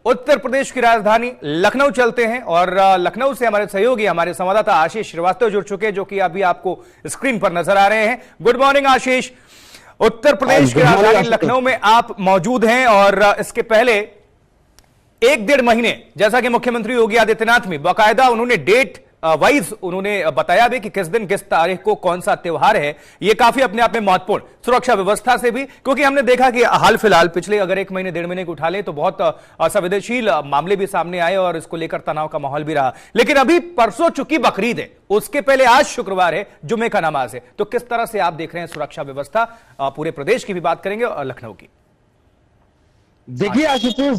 उत्तर प्रदेश की राजधानी लखनऊ चलते हैं और लखनऊ से हमारे सहयोगी, हमारे संवाददाता आशीष श्रीवास्तव जुड़ चुके हैं, जो कि अभी आपको स्क्रीन पर नजर आ रहे हैं। गुड मॉर्निंग आशीष। उत्तर प्रदेश की राजधानी लखनऊ में आप मौजूद हैं और इसके पहले 1-1.5 महीने, जैसा कि मुख्यमंत्री योगी आदित्यनाथ भी बाकायदा उन्होंने डेट वाइज उन्होंने बताया भी कि किस दिन किस तारीख को कौन सा त्योहार है। यह काफी अपने आप में महत्वपूर्ण, सुरक्षा व्यवस्था से भी, क्योंकि हमने देखा कि हाल फिलहाल पिछले अगर 1 महीने 1.5 महीने को उठा ले तो बहुत असंवेदनशील मामले भी सामने आए और इसको लेकर तनाव का माहौल भी रहा। लेकिन अभी परसों चूंकि बकरीद है, उसके पहले आज शुक्रवार है, जुम्मे का नमाज है, तो किस तरह से आप देख रहे हैं सुरक्षा व्यवस्था? पूरे प्रदेश की भी बात करेंगे और लखनऊ की। देखिए आशुतोष,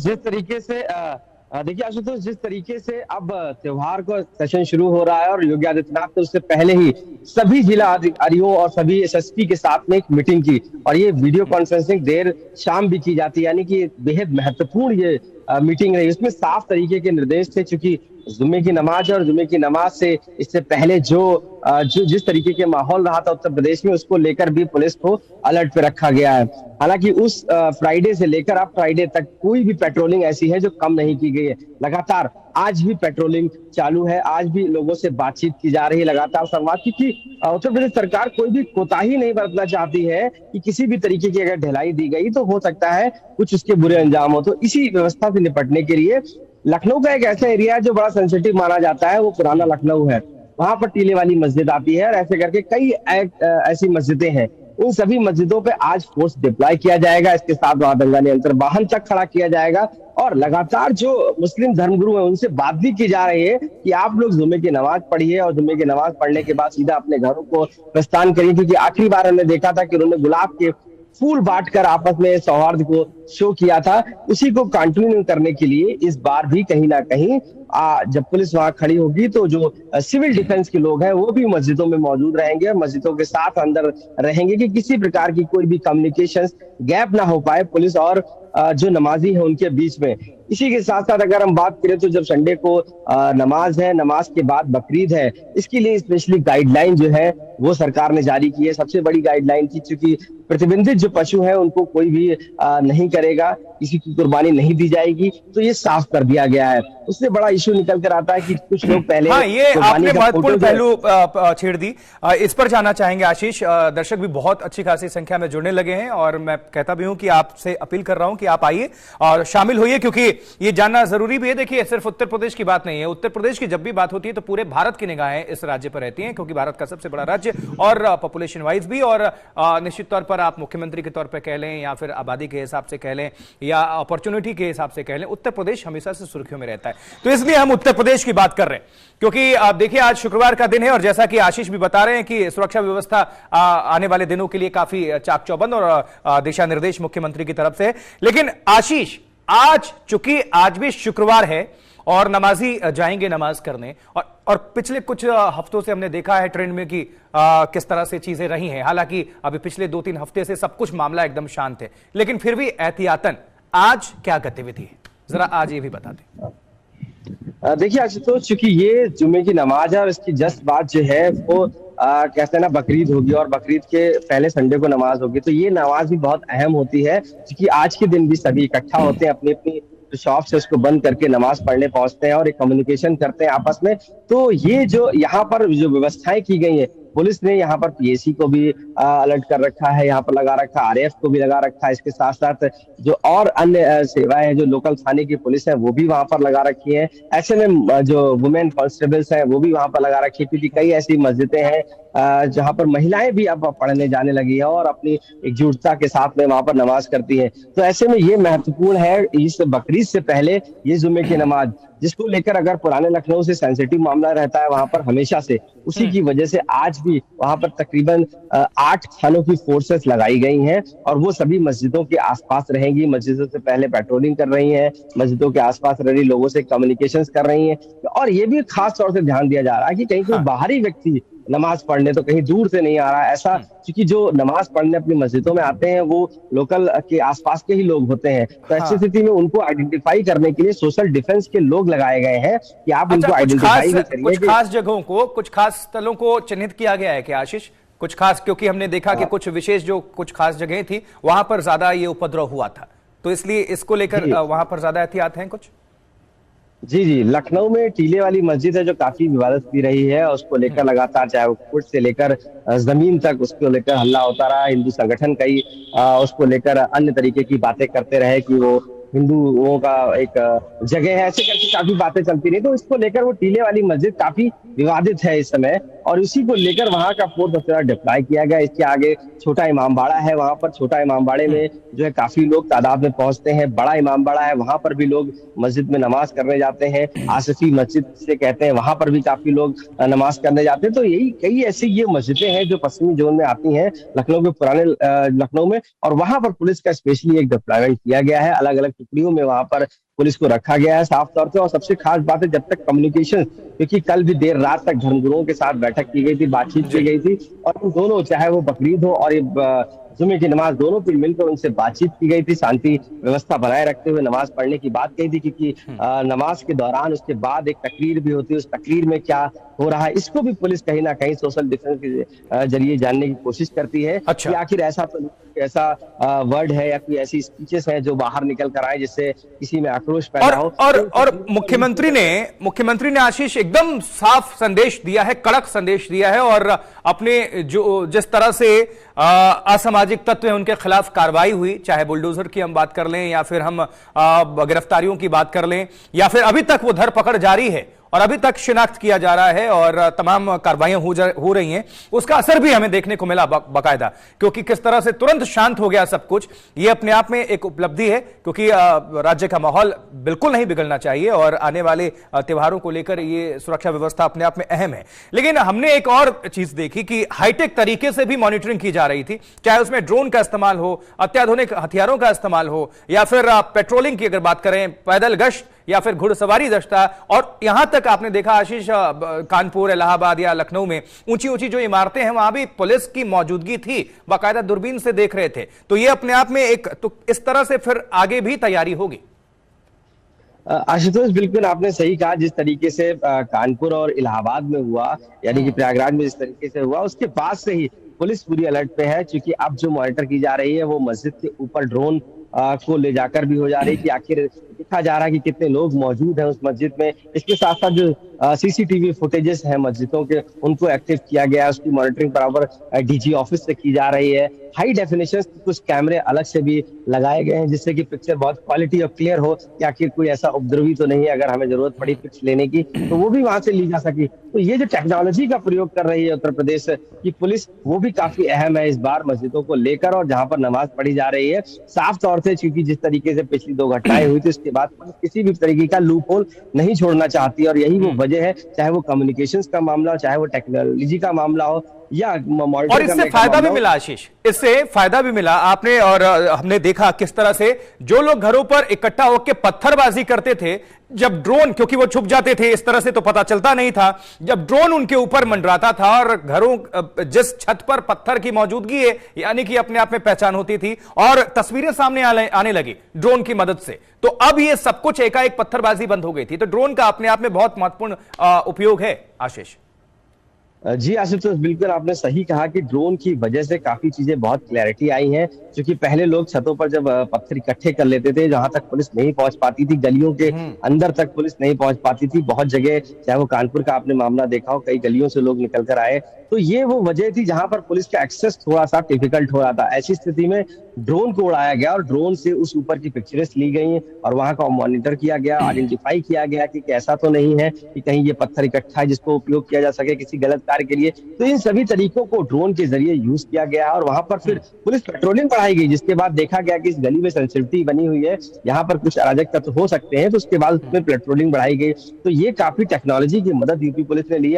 जिस तरीके से अब त्योहार का सेशन शुरू हो रहा है और योगी आदित्यनाथ ने उससे पहले ही सभी जिला अधिकारियों और सभी एसएसपी के साथ में एक मीटिंग की, और ये वीडियो कॉन्फ्रेंसिंग देर शाम भी की जाती है, यानी कि बेहद महत्वपूर्ण ये मीटिंग रही। उसमें साफ तरीके के निर्देश थे, चूंकि जुम्मे की नमाज और जुम्मे की नमाज से इससे पहले जिस तरीके के माहौल रहा था उत्तर प्रदेश में, उसको लेकर भी पुलिस को अलर्ट पे रखा गया है। हालांकि उस फ्राइडे से लेकर अब फ्राइडे तक कोई भी पेट्रोलिंग ऐसी है जो कम नहीं की गई है। लगातार आज भी पेट्रोलिंग चालू है, आज भी लोगों से बातचीत की जा रही है, लगातार संवाद, क्योंकि उत्तर प्रदेश सरकार कोई भी कोताही नहीं बरतना चाहती है कि किसी भी तरीके की अगर ढिलाई दी गई तो हो सकता है कुछ उसके बुरे अंजाम हो। तो इसी व्यवस्था से निपटने के लिए लखनऊ का एक ऐसा एरिया है जो बड़ा सेंसिटिव माना जाता है, वो पुराना लखनऊ है। वहां पर टीले वाली मस्जिद आती है और ऐसे करके कई ऐसी मस्जिदें हैं। उन सभी मस्जिदों पे आज फोर्स डिप्लॉय किया जाएगा। इसके साथ वहां दंगा नियंत्रण वाहन तक खड़ा किया जाएगा और लगातार जो मुस्लिम धर्मगुरु हैं उनसे बात भी की जा रही है कि आप लोग जुम्मे की नमाज पढ़िए और जुम्मे की नमाज पढ़ने के बाद सीधा अपने घरों को प्रस्थान करिए, क्योंकि आखिरी बार हमने देखा था कि उन्होंने गुलाब के फूल बांटकर आपस में सौहार्द को शो किया था। उसी को कंटिन्यू करने के लिए इस बार भी कहीं ना कहीं जब पुलिस वहां खड़ी होगी तो जो सिविल डिफेंस के लोग हैं वो भी मस्जिदों में मौजूद रहेंगे और मस्जिदों के साथ अंदर रहेंगे कि किसी प्रकार की कोई भी कम्युनिकेशन गैप ना हो पाए पुलिस और जो नमाजी है उनके बीच में। इसी के साथ साथ अगर हम बात करें तो जब संडे को नमाज है, नमाज के बाद बकरीद है, इसके लिए स्पेशली गाइडलाइन जो है वो सरकार ने जारी की है। सबसे बड़ी गाइडलाइन थी, क्योंकि प्रतिबंधित जो पशु है उनको कोई भी नहीं करेगा, किसी की कुर्बानी नहीं दी जाएगी, तो ये साफ कर दिया गया है। उससे बड़ा इश्यू निकल कर आता है कि कुछ लोग पहले ये आपने महत्वपूर्ण पहलू छेड़ दी, इस पर जाना चाहेंगे आशीष। दर्शक भी बहुत अच्छी खासी संख्या में जुड़ने लगे हैं और मैं कहता भी हूं कि आपसे अपील कर रहा हूं कि आप आइए और शामिल होइए, क्योंकि ये जानना जरूरी भी है। देखिए, सिर्फ उत्तर प्रदेश की बात नहीं है, उत्तर प्रदेश की जब भी बात होती है तो पूरे भारत की निगाहें इस राज्य पर रहती हैं, क्योंकि भारत का सबसे बड़ा राज्य और पॉपुलेशन वाइज भी, और निश्चित तौर पर आप मुख्यमंत्री के तौर पर कह लें या फिर आबादी के हिसाब से कह लें या अपॉर्चुनिटी के हिसाब से कह लें, उत्तर प्रदेश हमेशा से सुर्खियों में रहता है। तो इसलिए हम उत्तर प्रदेश की बात कर रहे हैं, क्योंकि आप देखिए आज शुक्रवार का दिन है और जैसा कि आशीष भी बता रहे हैं कि सुरक्षा व्यवस्था आने वाले दिनों के लिए काफी चाक चौबंद और दिशा निर्देश मुख्यमंत्री की तरफ से। लेकिन आशीष, आज चूंकि आज भी शुक्रवार है और नमाजी जाएंगे नमाज करने, और पिछले कुछ हफ्तों से हमने देखा है ट्रेंड में कि किस तरह से चीजें रही हैं। हालांकि अभी पिछले 2-3 हफ्ते से सब कुछ मामला एकदम शांत है, लेकिन फिर भी एहतियातन आज क्या गतिविधि है, जरा आज ये भी बता दें। देखिए आशुतोष, चूंकि ये जुम्मे की नमाज है और इसकी जस्ट बाद जो है वो कहते हैं ना बकरीद होगी और बकरीद के पहले संडे को नमाज होगी, तो ये नमाज भी बहुत अहम होती है, क्योंकि आज के दिन भी सभी इकट्ठा होते हैं, अपनी अपनी जो शॉप से उसको बंद करके नमाज पढ़ने पहुंचते हैं और एक कम्युनिकेशन करते हैं आपस में। तो ये जो यहाँ पर जो व्यवस्थाएं की गई है, पुलिस ने यहाँ पर पीएसी को भी अलर्ट कर रखा है, यहाँ पर लगा रखा, आरएएफ को भी लगा रखा है। इसके साथ साथ जो और अन्य सेवाएं हैं, जो लोकल थाने की पुलिस है वो भी वहां पर लगा रखी है। ऐसे में जो वुमेन कांस्टेबल्स हैं वो भी वहां पर लगा रखी है, क्योंकि कई ऐसी मस्जिदें हैं जहां पर महिलाएं भी अब पढ़ने जाने लगी है और अपनी एकजुटता के साथ में वहां पर नमाज करती है। तो ऐसे में ये महत्वपूर्ण है इस बकरीद से पहले ये जुम्मे की नमाज, जिसको लेकर अगर पुराने लखनऊ से सेंसिटिव मामला रहता है वहां पर हमेशा से, उसी की वजह से आज भी वहां पर तकरीबन 8 थानों की फोर्सेस लगाई गई हैं और वो सभी मस्जिदों के आसपास रहेंगी। मस्जिदों से पहले पेट्रोलिंग कर रही हैं, मस्जिदों के आसपास रह रही लोगों से कम्युनिकेशन कर रही हैं, और ये भी खास तौर से ध्यान दिया जा रहा है कि कहीं कोई बाहरी व्यक्ति नमाज पढ़ने तो कहीं दूर से नहीं आ रहा है ऐसा, क्योंकि जो नमाज पढ़ने अपनी मस्जिदों में आते हैं वो लोकल के आसपास के ही लोग होते हैं। तो ऐसी स्थिति में उनको आइडेंटिफाई करने के लिए सोशल डिफेंस के लोग लगाए गए हैं कि आप उनको आइडेंटिफाई करिए। कुछ खास जगहों को, कुछ खास स्थलों को चिन्हित किया गया है क्या आशीष? कुछ खास, क्योंकि हमने देखा कि कुछ विशेष जो कुछ खास जगह थी वहां पर ज्यादा ये उपद्रव हुआ था, तो इसलिए इसको लेकर वहां पर ज्यादा एहतियात हैं कुछ? जी जी, लखनऊ में टीले वाली मस्जिद है जो काफी विवादित भी रही है, और उसको लेकर लगातार चाहे वो कोर्ट से लेकर जमीन तक उसको लेकर हल्ला होता रहा। हिंदू संगठन कई उसको लेकर अन्य तरीके की बातें करते रहे कि वो हिंदुओं का एक जगह है, ऐसे करके काफी बातें चलती रही। तो इसको लेकर वो टीले वाली मस्जिद काफी विवादित है इस समय, और उसी को लेकर वहां का फोर्स अफसर डिप्लॉय किया गया। इसके आगे छोटा इमामबाड़ा है, वहां पर छोटा इमामबाड़े में जो है काफी लोग तादाद में पहुंचते हैं। बड़ा इमामबाड़ा है, वहां पर भी लोग मस्जिद में नमाज करने जाते हैं। आसिफी मस्जिद से कहते हैं, वहां पर भी काफी लोग नमाज करने जाते हैं। तो यही कई ऐसी ये मस्जिदें हैं जो पश्चिमी जोन में आती हैं, लखनऊ के पुराने लखनऊ में, और वहां पर पुलिस का स्पेशली एक डिप्लॉयमेंट किया गया है। अलग अलग टुकड़ियों में वहां पर पुलिस को रखा गया है साफ तौर पे। और सबसे खास बात है, जब तक कम्युनिकेशन, क्योंकि कल भी देर रात तक धर्मगुरुओं के साथ बैठक की गई थी, बातचीत की गई थी, और उन दोनों, चाहे वो बकरीद हो और ये जुमे की नमाज, दोनों पर मिलकर उनसे बातचीत की गई थी। शांति व्यवस्था बनाए रखते हुए नमाज पढ़ने की बात कही थी, क्योंकि नमाज के दौरान उसके बाद एक तकरीर भी होती है, उस तकरीर में क्या हो रहा है इसको भी पुलिस कहीं ना कहीं सोशल डिस्टेंस के जरिए जानने की कोशिश करती है। अच्छा। कि आखिर ऐसा तो ऐसा वर्ड है या कोई ऐसी स्पीचेस है जो बाहर निकल कर आए जिससे किसी में आक्रोश पैदा हो। और मुख्यमंत्री ने आशीष एकदम साफ संदेश दिया है, कड़क संदेश दिया है, और अपने जो जिस तरह से असामाजिक तत्व हैं उनके खिलाफ कार्रवाई हुई, चाहे बुलडोजर की हम बात कर लें या फिर हम गिरफ्तारियों की बात कर लें, या फिर अभी तक वो धरपकड़ जारी है और अभी तक शिनाख्त किया जा रहा है और तमाम कार्रवाइयां हो रही हैं, उसका असर भी हमें देखने को मिला बाकायदा, क्योंकि किस तरह से तुरंत शांत हो गया सब कुछ। ये अपने आप में एक उपलब्धि है, क्योंकि राज्य का माहौल बिल्कुल नहीं बिगड़ना चाहिए और आने वाले त्योहारों को लेकर ये सुरक्षा व्यवस्था अपने आप में अहम है। लेकिन हमने एक और चीज देखी कि हाईटेक तरीके से भी मॉनिटरिंग की जा रही थी, चाहे उसमें ड्रोन का इस्तेमाल हो, अत्याधुनिक हथियारों का इस्तेमाल हो, या फिर पेट्रोलिंग की अगर बात करें, पैदल गश्त या फिर घुड़सवारी दस्ता। और यहां तक आपने देखा आशीष, कानपुर, इलाहाबाद या लखनऊ में ऊंची ऊंची जो इमारतें हैं वहां भी पुलिस की मौजूदगी थी, बाकायदा दूरबीन से देख रहे थे। तो ये अपने आप में एक, तो इस तरह से फिर आगे भी तैयारी होगी। आशुतोष, बिल्कुल आपने सही कहा। जिस तरीके से कानपुर और इलाहाबाद में हुआ, यानी कि प्रयागराज में जिस तरीके से हुआ, उसके बाद से ही पुलिस पूरी अलर्ट पे है। क्योंकि अब जो मॉनिटर की जा रही है वो मस्जिद के ऊपर ड्रोन को ले जाकर भी हो जा रही है, कि आखिर देखा जा रहा है कि कितने लोग मौजूद हैं उस मस्जिद में। इसके साथ साथ जो सीसीटीवी फुटेजेस हैं मस्जिदों के, उनको एक्टिव किया गया है। उसकी मॉनिटरिंग बराबर डीजी ऑफिस से की जा रही है। हाई डेफिनेशन कुछ कैमरे अलग से भी लगाए गए हैं, जिससे कि पिक्चर बहुत क्वालिटी और क्लियर हो, कि आखिर कोई ऐसा उपद्रवी तो नहीं है, अगर हमें जरूरत पड़ी पिक्स लेने की तो वो भी वहां से ली जा सकी। तो ये जो टेक्नोलॉजी का प्रयोग कर रही है उत्तर प्रदेश की पुलिस, वो भी काफी अहम है इस बार मस्जिदों को लेकर, और जहां पर नमाज पढ़ी जा रही है साफ तौर से। क्योंकि जिस तरीके से पिछली 2 घटनाएं हुई थी, उसके बाद पुलिस किसी भी तरीके का लूप होल नहीं छोड़ना चाहती, और यही वो वजह है, चाहे वो कम्युनिकेशंस का मामला हो, चाहे वो टेक्नोलॉजी का मामला हो, या और इससे फायदा भी मिला आशीष, इससे फायदा भी मिला आपने, और हमने देखा किस तरह से जो लोग घरों पर इकट्ठा होकर पत्थरबाजी करते थे, जब ड्रोन, क्योंकि वो छुप जाते थे इस तरह से तो पता चलता नहीं था, जब ड्रोन उनके ऊपर मंडराता था और घरों जिस छत पर पत्थर की मौजूदगी है यानी कि अपने आप में पहचान होती थी, और तस्वीरें सामने आने लगी ड्रोन की मदद से, तो अब ये सब कुछ एकाएक पत्थरबाजी बंद हो गई थी। तो ड्रोन का अपने आप में बहुत महत्वपूर्ण उपयोग है आशीष। जी आशुतोष, बिल्कुल आपने सही कहा कि ड्रोन की वजह से काफी चीजें बहुत क्लैरिटी आई हैं। क्योंकि पहले लोग छतों पर जब पत्थर इकट्ठे कर लेते थे, जहां तक पुलिस नहीं पहुंच पाती थी, गलियों के अंदर तक पुलिस नहीं पहुंच पाती थी। बहुत जगह, चाहे वो कानपुर का आपने मामला देखा हो, कई गलियों से लोग निकल कर आए। तो ये वो वजह थी जहां पर पुलिस का एक्सेस थोड़ा सा डिफिकल्ट हो रहा था। ऐसी स्थिति में ड्रोन को उड़ाया गया और ड्रोन से उस ऊपर की पिक्चर्स ली गई और वहां का मॉनिटर किया गया, आइडेंटिफाई किया गया कि ऐसा तो नहीं है कि कहीं ये पत्थर इकट्ठा है जिसको उपयोग किया जा सके किसी गलत कार्य के लिए। तो इन सभी तरीकों को ड्रोन के जरिए यूज किया गया और वहां पर फिर पुलिस पेट्रोलिंग बढ़ाई गई, जिसके बाद देखा गया कि इस गली में सेंसिटिविटी बनी हुई है, यहाँ पर कुछ अराजक तत्व हो सकते हैं, तो उसके बाद उसमें पेट्रोलिंग बढ़ाई गई। तो ये काफी टेक्नोलॉजी की मदद यूपी पुलिस ने ली है।